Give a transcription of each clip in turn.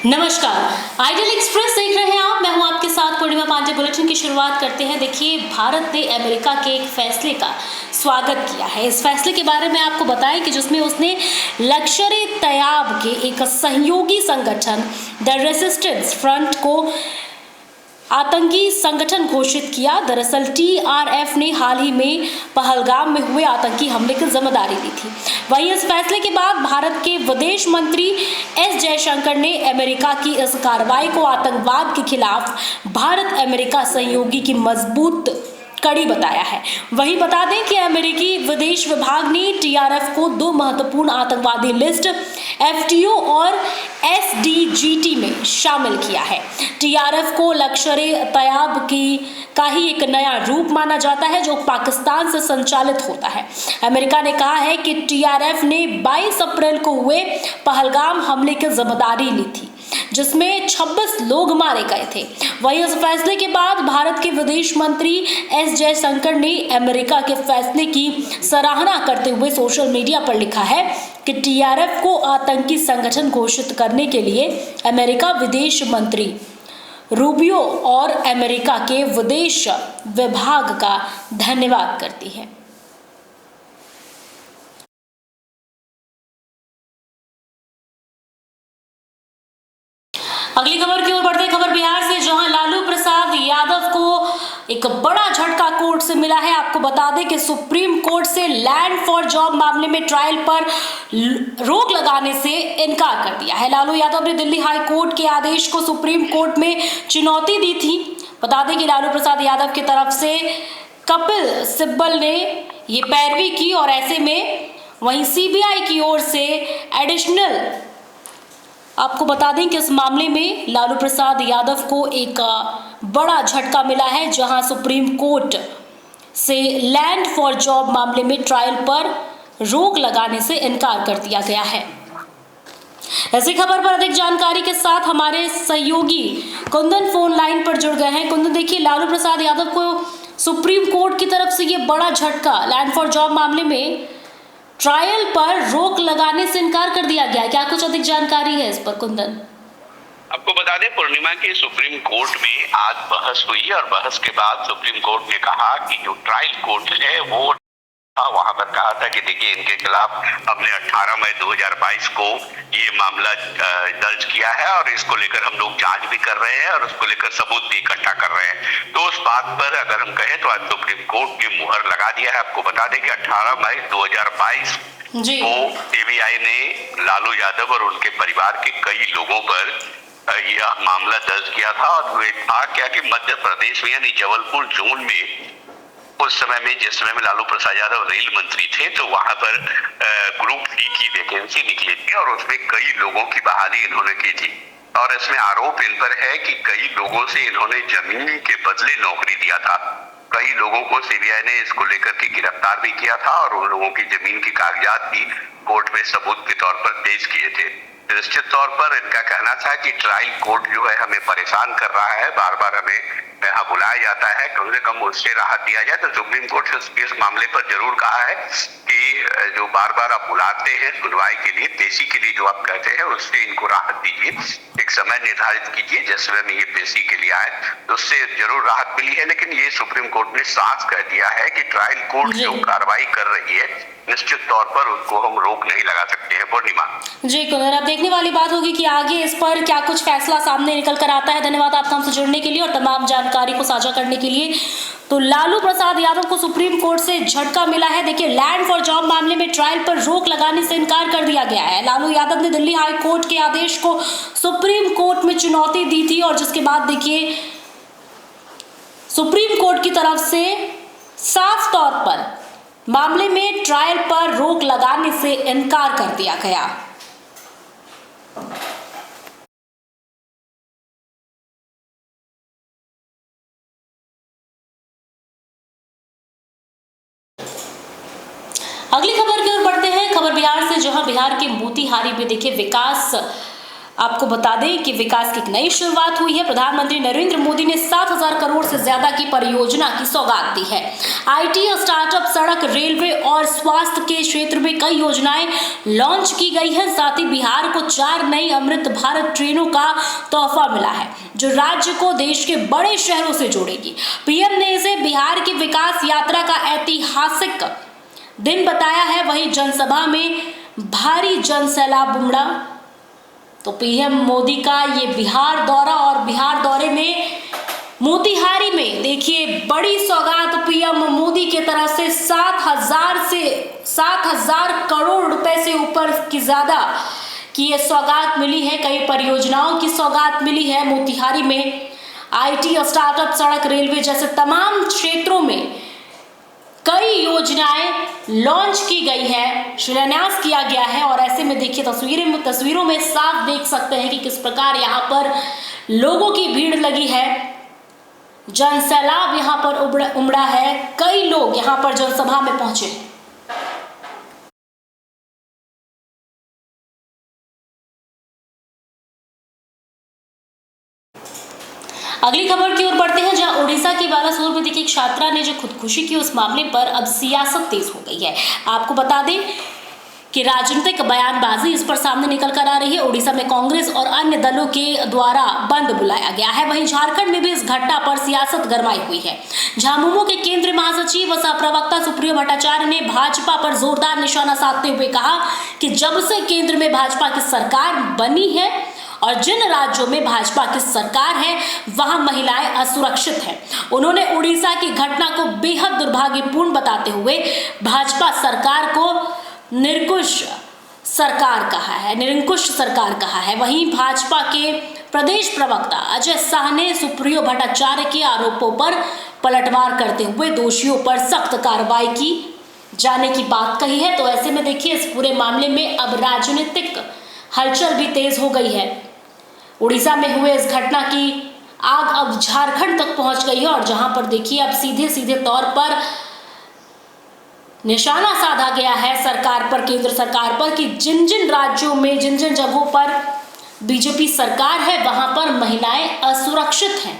नमस्कार, ideal express देख रहे हैं आप। मैं हूं आपके साथ पूर्णिमा पांडे। बुलेटिन की शुरुआत करते हैं। देखिए, भारत ने अमेरिका के एक फैसले का स्वागत किया है। इस फैसले के बारे में आपको बताएं कि जिसमें उसने लश्कर-ए-तैयबा के एक सहयोगी संगठन द रेजिस्टेंस फ्रंट को आतंकी संगठन घोषित किया। दरअसल टीआरएफ ने हाल ही में पहलगाम में हुए आतंकी हमले की जिम्मेदारी ली थी। वहीं इस फैसले के बाद भारत के विदेश मंत्री एस जयशंकर ने अमेरिका की इस कार्रवाई को आतंकवाद के खिलाफ भारत अमेरिका सहयोगी की मजबूत कड़ी बताया है। वहीं बता दें कि अमेरिकी विदेश विभाग ने टीआरएफ को दो महत्वपूर्ण आतंकवादी लिस्ट एफटीओ और एसडीजीटी में शामिल किया है। टीआरएफ को लश्कर-ए-तैयबा का ही एक नया रूप माना जाता है जो पाकिस्तान से संचालित होता है। अमेरिका ने कहा है कि टीआरएफ ने 22 अप्रैल को हुए पहलगाम हमले की जिम्मेदारी ली थी, जिसमें 26 लोग मारे गए थे। वहीं इस फैसले के बाद भारत के विदेश मंत्री एस जयशंकर ने अमेरिका के फैसले की सराहना करते हुए सोशल मीडिया पर लिखा है कि टीआरएफ को आतंकी संगठन घोषित करने के लिए अमेरिका विदेश मंत्री रूबियो और अमेरिका के विदेश विभाग का धन्यवाद करती है। अगली खबर की ओर बढ़ते हैं। खबर बिहार से, जहां लालू प्रसाद यादव को एक बड़ा झटका कोर्ट से मिला है। आपको बता दें कि सुप्रीम कोर्ट से लैंड फॉर जॉब मामले में ट्रायल पर रोक लगाने से इनकार कर दिया है। लालू यादव ने दिल्ली हाई कोर्ट के आदेश को सुप्रीम कोर्ट में चुनौती दी थी। बता दें कि लालू प्रसाद यादव की तरफ से कपिल सिब्बल ने ये पैरवी की और ऐसे में वहीं सीबीआई की ओर से एडिशनल, आपको बता दें कि इस मामले में लालू प्रसाद यादव को एक बड़ा झटका मिला है, जहां सुप्रीम कोर्ट से लैंड फॉर जॉब मामले में ट्रायल पर रोक लगाने से इनकार कर दिया गया है। ऐसी खबर पर अधिक जानकारी के साथ हमारे सहयोगी कुंदन फोन लाइन पर जुड़ गए हैं। कुंदन, देखिए, लालू प्रसाद यादव को सुप्रीम कोर्ट की तरफ से ये बड़ा झटका, लैंड फॉर जॉब मामले में ट्रायल पर रोक लगाने से इनकार कर दिया गया। क्या कुछ अधिक जानकारी है इस पर, कुंदन? आपको बता दें, पूर्णिमा की सुप्रीम कोर्ट में आज बहस हुई और बहस के बाद सुप्रीम कोर्ट ने कहा कि जो ट्रायल कोर्ट है वो वहां पर कहा था कि देखिए, इनके खिलाफ हमने 18 मई 2022 को ये मामला दर्ज किया है और इसको लेकर हम लोग जांच भी कर रहे हैं और उसको लेकर सबूत भी इकट्ठा कर रहे हैं। तो उस बात पर अगर हम कहें तो आज सुप्रीम कोर्ट ने मुहर लगा दिया है। आपको बता दें कि 18 मई 2022 को सीबीआई ने लालू यादव और उनके परिवार के कई लोगों पर यह मामला दर्ज किया था और था क्या कि मध्य प्रदेश में यानी जबलपुर जोन में उस समय में, जिस समय में लालू प्रसाद यादव रेल मंत्री थे, तो वहां पर ग्रुप डी की वैकेंसी निकली थी और उसमें कई लोगों की बहाली इन्होंने की थी और इसमें आरोप इन पर है कि कई लोगों से इन्होंने जमीन के बदले नौकरी दिया था। कई लोगों को सीबीआई ने इसको लेकर के गिरफ्तार भी किया था और उन लोगों की जमीन की कागजात भी कोर्ट में सबूत के तौर पर पेश किए थे। निश्चित तौर पर इनका कहना था कि ट्रायल कोर्ट जो है हमें परेशान कर रहा है, बार बार हमें यहाँ बुलाया जाता है, कम से कम उससे राहत दिया जाए। तो सुप्रीम कोर्ट से इस मामले पर जरूर कहा है कि जो बार बार आप बुलाते हैं सुनवाई के लिए, पेशी के लिए जो आप कहते हैं, उससे इनको राहत दीजिए। एक समय निर्धारित कीजिए जिस समय में ये पेशी के लिए आए, तो उससे जरूर राहत मिली है। लेकिन ये सुप्रीम कोर्ट ने साफ कह दिया है कि ट्रायल कोर्ट जो कार्रवाई कर रही है, निश्चित तौर पर उसको हम रोक नहीं लगा सकते हैं। पूर्णिमा जी, कुंदन, अब देखने वाली बात होगी कि आगे इस पर क्या कुछ फैसला सामने निकल कर आता है। धन्यवाद आपका हमसे जुड़ने के लिए और तमाम जानकारी को साझा करने के लिए। तो लालू प्रसाद यादव को सुप्रीम कोर्ट से झटका मिला है। देखिए, लैंड फॉर जॉब मामले में ट्रायल पर रोक लगाने से इनकार कर दिया गया है। लालू यादव ने दिल्ली हाई कोर्ट के आदेश को सुप्रीम कोर्ट में चुनौती दी थी और जिसके बाद देखिए सुप्रीम कोर्ट की तरफ से साफ तौर पर मामले में ट्रायल पर रोक लगाने से इनकार कर दिया गया। अगली खबर की ओर बढ़ते हैं। खबर बिहार से, जहां बिहार के मोतिहारी में देखिए विकास आपको बता दें कि विकास की एक नई शुरुआत हुई है। प्रधानमंत्री नरेंद्र मोदी ने 7,000 करोड़ से ज्यादा की परियोजना की सौगात दी है। आईटी, स्टार्टअप, सड़क, रेलवे और स्वास्थ्य के क्षेत्र में कई योजनाएं लॉन्च की गई है। साथ ही बिहार को 4 नई अमृत भारत ट्रेनों का तोहफा मिला है, जो राज्य को देश के बड़े शहरों से जोड़ेगी। पीएम ने इसे बिहार की विकास यात्रा का ऐतिहासिक दिन बताया है। वहीं जनसभा में भारी जनसैलाब उमड़ा। तो पीएम मोदी का ये बिहार दौरा, और बिहार दौरे में मोतिहारी में देखिए बड़ी सौगात पीएम मोदी की तरफ से 7,000 करोड़ रुपए से ऊपर की ज्यादा की ये सौगात मिली है। कई परियोजनाओं की सौगात मिली है। मोतिहारी में आईटी, स्टार्टअप, सड़क, रेलवे जैसे तमाम क्षेत्रों में कई योजनाएं लॉन्च की गई है, शिलान्यास किया गया है। और ऐसे में देखिए तस्वीरों में साफ देख सकते हैं कि किस प्रकार यहाँ पर लोगों की भीड़ लगी है। जनसैलाब यहाँ पर उमड़ा है। कई लोग यहाँ पर जनसभा में पहुंचे हैं। अगली खबर की ओर बढ़ते हैं, जहां ओडिशा के बालासोर में देखिए एक छात्रा ने जो खुदकुशी की, उस मामले पर अब सियासत तेज हो गई है। आपको बता दें कि राजनीतिक बयानबाजी इस पर सामने निकल कर आ रही है। ओडिशा में कांग्रेस और अन्य दलों के द्वारा बंद बुलाया गया है। वहीं झारखंड में भी इस घटना पर सियासत गरमाई हुई है। झामुमो के केंद्रीय महासचिव व सह प्रवक्ता सुप्रियो भट्टाचार्य ने भाजपा पर जोरदार निशाना साधते हुए कहा कि जब से केंद्र में भाजपा की सरकार बनी है और जिन राज्यों में भाजपा की सरकार है वहां महिलाएं असुरक्षित हैं। उन्होंने उड़ीसा की घटना को बेहद दुर्भाग्यपूर्ण बताते हुए भाजपा सरकार को निरंकुश सरकार कहा है। वहीं भाजपा के प्रदेश प्रवक्ता अजय शाह ने सुप्रियो भट्टाचार्य के आरोपों पर पलटवार करते हुए दोषियों पर सख्त कार्रवाई की जाने की बात कही है। तो ऐसे में देखिए इस पूरे मामले में अब राजनीतिक हलचल भी तेज हो गई है। उड़ीसा में हुए इस घटना की आग अब झारखंड तक पहुंच गई है, और जहां पर देखिए अब सीधे तौर पर निशाना साधा गया है सरकार पर, केंद्र सरकार पर, कि जिन जिन राज्यों में जिन जिन जगहों पर बीजेपी सरकार है वहां पर महिलाएं असुरक्षित हैं।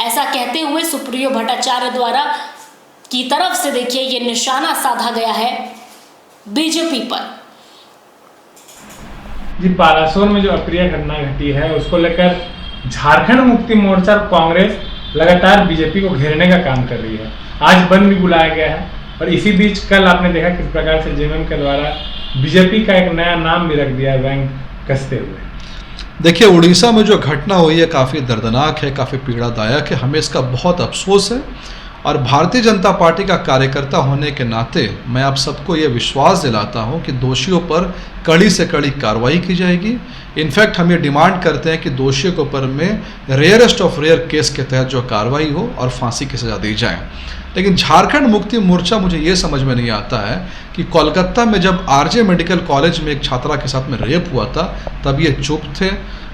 ऐसा कहते हुए सुप्रियो भट्टाचार्य द्वारा की तरफ से देखिए ये निशाना साधा गया है बीजेपी पर। जी, बालासोर में जो अप्रिय घटना घटी है उसको लेकर झारखंड मुक्ति मोर्चा और कांग्रेस लगातार बीजेपी को घेरने का काम कर रही है। आज बंद भी बुलाया गया है, और इसी बीच कल आपने देखा किस प्रकार से जेएमएम के द्वारा बीजेपी का एक नया नाम भी रख दिया है, बैंक कसते हुए। देखिए, उड़ीसा में जो घटना हुई है काफ़ी दर्दनाक है, काफ़ी पीड़ादायक है। हमें इसका बहुत अफसोस है, और भारतीय जनता पार्टी का कार्यकर्ता होने के नाते मैं आप सबको ये विश्वास दिलाता हूँ कि दोषियों पर कड़ी से कड़ी कार्रवाई की जाएगी। इनफैक्ट हम ये डिमांड करते हैं कि दोषियों के ऊपर में रेयरेस्ट ऑफ रेयर केस के तहत जो कार्रवाई हो और फांसी की सज़ा दी जाए। लेकिन झारखंड मुक्ति मोर्चा, मुझे ये समझ में नहीं आता है कि कोलकाता में जब आरजे मेडिकल कॉलेज में एक छात्रा के साथ में रेप हुआ था तब ये चुप थे।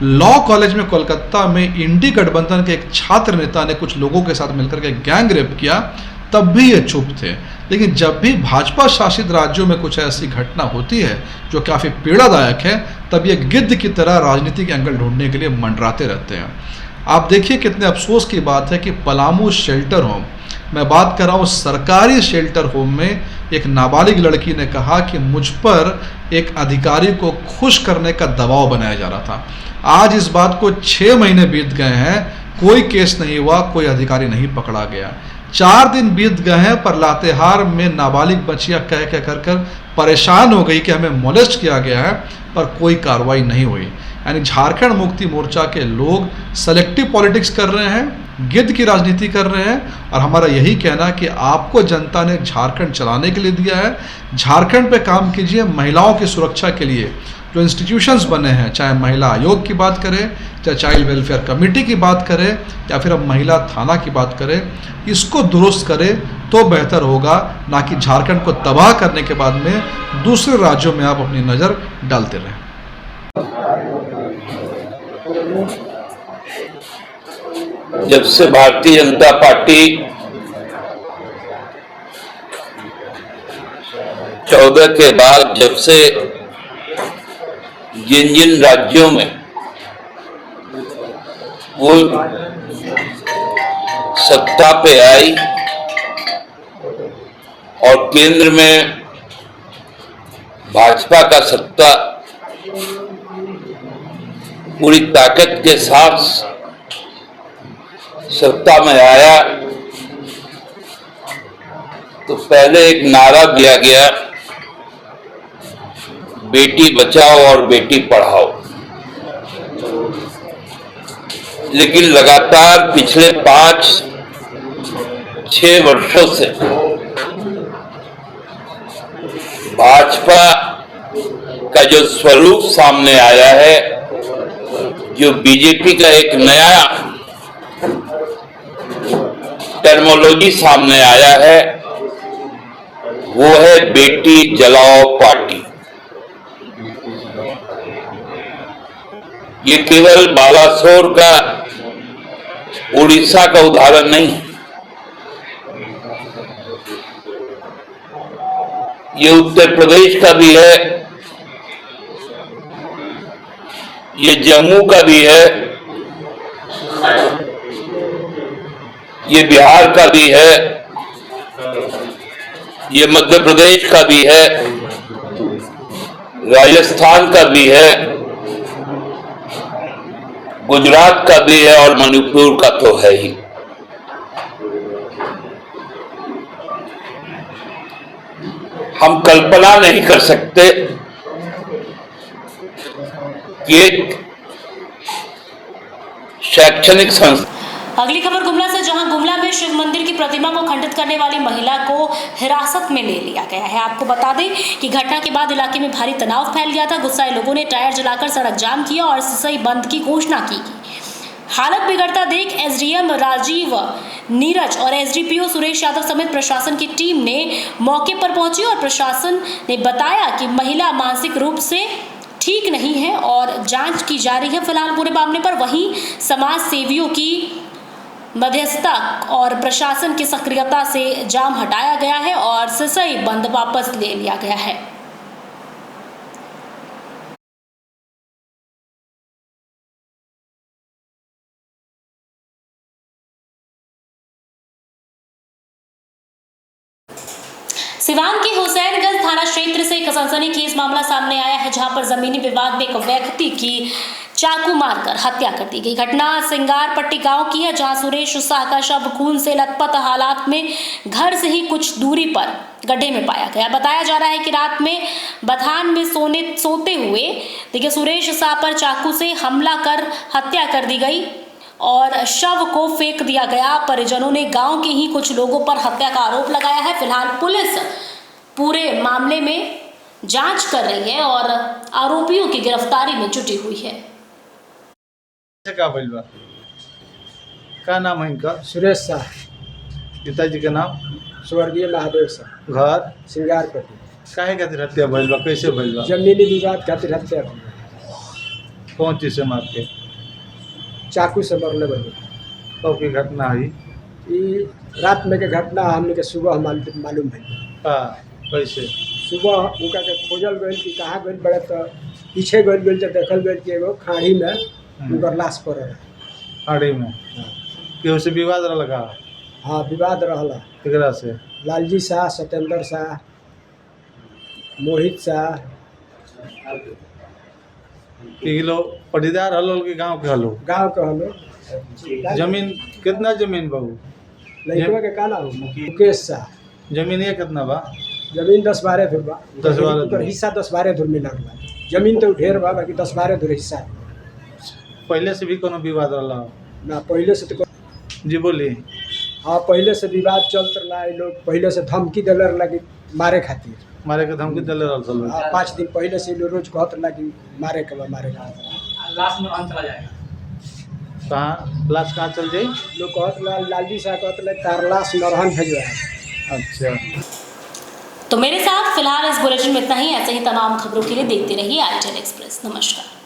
लॉ कॉलेज में कोलकाता में इंडी गठबंधन के एक छात्र नेता ने कुछ लोगों के साथ मिलकर के गैंग रेप किया, तब भी ये चुप थे। लेकिन जब भी भाजपा शासित राज्यों में कुछ ऐसी घटना होती है जो काफ़ी पीड़ादायक है, तब ये गिद्ध की तरह राजनीतिक एंगल ढूंढने के लिए मंडराते रहते हैं। आप देखिए कितने अफसोस की बात है कि पलामू शेल्टर होम, मैं बात कर रहा हूँ सरकारी शेल्टर होम में, एक नाबालिग लड़की ने कहा कि मुझ पर एक अधिकारी को खुश करने का दबाव बनाया जा रहा था। आज इस बात को 6 महीने बीत गए हैं, कोई केस नहीं हुआ, कोई अधिकारी नहीं पकड़ा गया। 4 दिन बीत गए हैं, पर लातेहार में नाबालिग बच्चियां कह कर परेशान हो गई कि हमें मोलेस्ट किया गया है, पर कोई कार्रवाई नहीं हुई। यानी झारखंड मुक्ति मोर्चा के लोग सेलेक्टिव पॉलिटिक्स कर रहे हैं, गिद्ध की राजनीति कर रहे हैं। और हमारा यही कहना कि आपको जनता ने झारखंड चलाने के लिए दिया है, झारखंड पे काम कीजिए। महिलाओं की सुरक्षा के लिए जो इंस्टीट्यूशंस बने हैं, चाहे महिला आयोग की बात करें, चाहे चाइल्ड वेलफेयर कमेटी की बात करें, या फिर अब महिला थाना की बात करें, इसको दुरुस्त करें तो बेहतर होगा, ना कि झारखंड को तबाह करने के बाद में दूसरे राज्यों में आप अपनी नज़र डालते रहें। जब से भारतीय जनता पार्टी 14 के बाद जब से जिन जिन राज्यों में वो सत्ता पे आई और केंद्र में भाजपा का सत्ता पूरी ताकत के साथ सत्ता में आया तो पहले एक नारा दिया गया, बेटी बचाओ और बेटी पढ़ाओ। लेकिन लगातार पिछले 5-6 वर्षों से भाजपा का जो स्वरूप सामने आया है, जो बीजेपी का एक नया टर्मोलॉजी सामने आया है, वो है बेटी जलाओ पार्टी। ये केवल बालासोर का, उड़ीसा का उदाहरण नहीं है, ये उत्तर प्रदेश का भी है, ये जम्मू का भी है, ये बिहार का भी है, ये मध्य प्रदेश का भी है, राजस्थान का भी है, गुजरात का भी है और मणिपुर का तो है ही। हम कल्पना नहीं कर सकते कि एक शैक्षणिक संस्था। अगली खबर गुमला से, जहां गुमला में शिव मंदिर की प्रतिमा को खंडित करने वाली महिला को हिरासत में ले लिया गया है। आपको बता दें कि घटना के बाद इलाके में भारी तनाव फैल गया था। गुस्साए लोगों ने टायर जलाकर सड़क जाम किया और सिसई बंद की घोषणा की। हालत बिगड़ता देख एसडीएम राजीव नीरज और एसडीपीओ सुरेश यादव समेत प्रशासन की टीम ने मौके पर पहुंची और प्रशासन ने बताया कि महिला मानसिक रूप से ठीक नहीं है और जांच की जा रही है फिलहाल पूरे मामले पर। वहीं समाज सेवियों की मध्यस्थता और प्रशासन की सक्रियता से जाम हटाया गया है और सिसई बंद वापस ले लिया गया है। सिवान के हुसैनगंज थाना क्षेत्र से एक सनसनीखेज मामला सामने आया है, जहां पर जमीनी विवाद में एक व्यक्ति की चाकू मारकर हत्या कर दी गई। घटना सिंगारपट्टी गांव की है, जहां सुरेश शाह का शव खून से लथपथ हालात में घर से ही कुछ दूरी पर गड्ढे में पाया गया। बताया जा रहा है कि रात में बथान में सोते हुए देखिए सुरेश शाह पर चाकू से हमला कर हत्या कर दी गई और शव को फेंक दिया गया। परिजनों ने गांव के ही कुछ लोगों पर हत्या का आरोप लगाया है। फिलहाल पुलिस पूरे मामले में जांच कर रही है और आरोपियों की गिरफ्तारी में जुटी हुई है। क्या नाम है इनका? सुरेश शाह। पिताजी का नाम? स्वर्गीय महादेव शाह। घर? सिंगारपट्टी। काहे खातिर हत्या भइल बा? कैसे भइल बा? जमीनी विवाद खातिर हत्या भइल बा। कौन चीज से मार के? चाकू से मरले बनी। कब की घटना हुई? ई रात में के घटना हमने के सुबह मालूम भइल। हाँ, कैसे? सुबह उनका के खोजल गइल कि कहाँ गइल बड़े, तो पीछे गइल तो देखल गइल कि एगो खाड़ी में उनकर लाश पड़ल है। खाड़ी में? केहू से विवाद लगा? हाँ, विवाद रहला। केकरा से? लालजी शाह, सत्येंद्र शाह, मोहित शाह। कि लोग पटीदार हलो कि गांव के हलो? गाँव के हलो। जमीन कितना जमीन बहू? लड़का के का नाम? मुकेश शाह। जमीन ये कितना बा? जमीन 10-12 धुर बा। 10-12 धुर। हिस्सा 10-12 धुर मिलल बा। जमीन तो ढेर बा, बाकी 10-12 धुर हिस्सा। पहले से भी कोनो विवाद रहा? ना पहले से तो। जी बोली। हाँ, पहले से विवाद चलत रहा। लोग पहले से धमकी दिल रहा कि मारे खातिर। मारे के धमकी दिल रहा? 5 दिन पहले से लोग रोज कहत रहा कि मारे के मारे का। लास्ट में अंत चला जाएगा। कहाँ लाश कहाँ चल जाई? लोग कहत रहा, लालजी शाह कहत रहा तार लाश नरहन भेजवा। अच्छा, तो मेरे साथ फिलहाल इस बुलेटिन में इतना ही। ऐसे ही तमाम खबरों के लिए देखते रहिए ITN एक्सप्रेस। नमस्कार।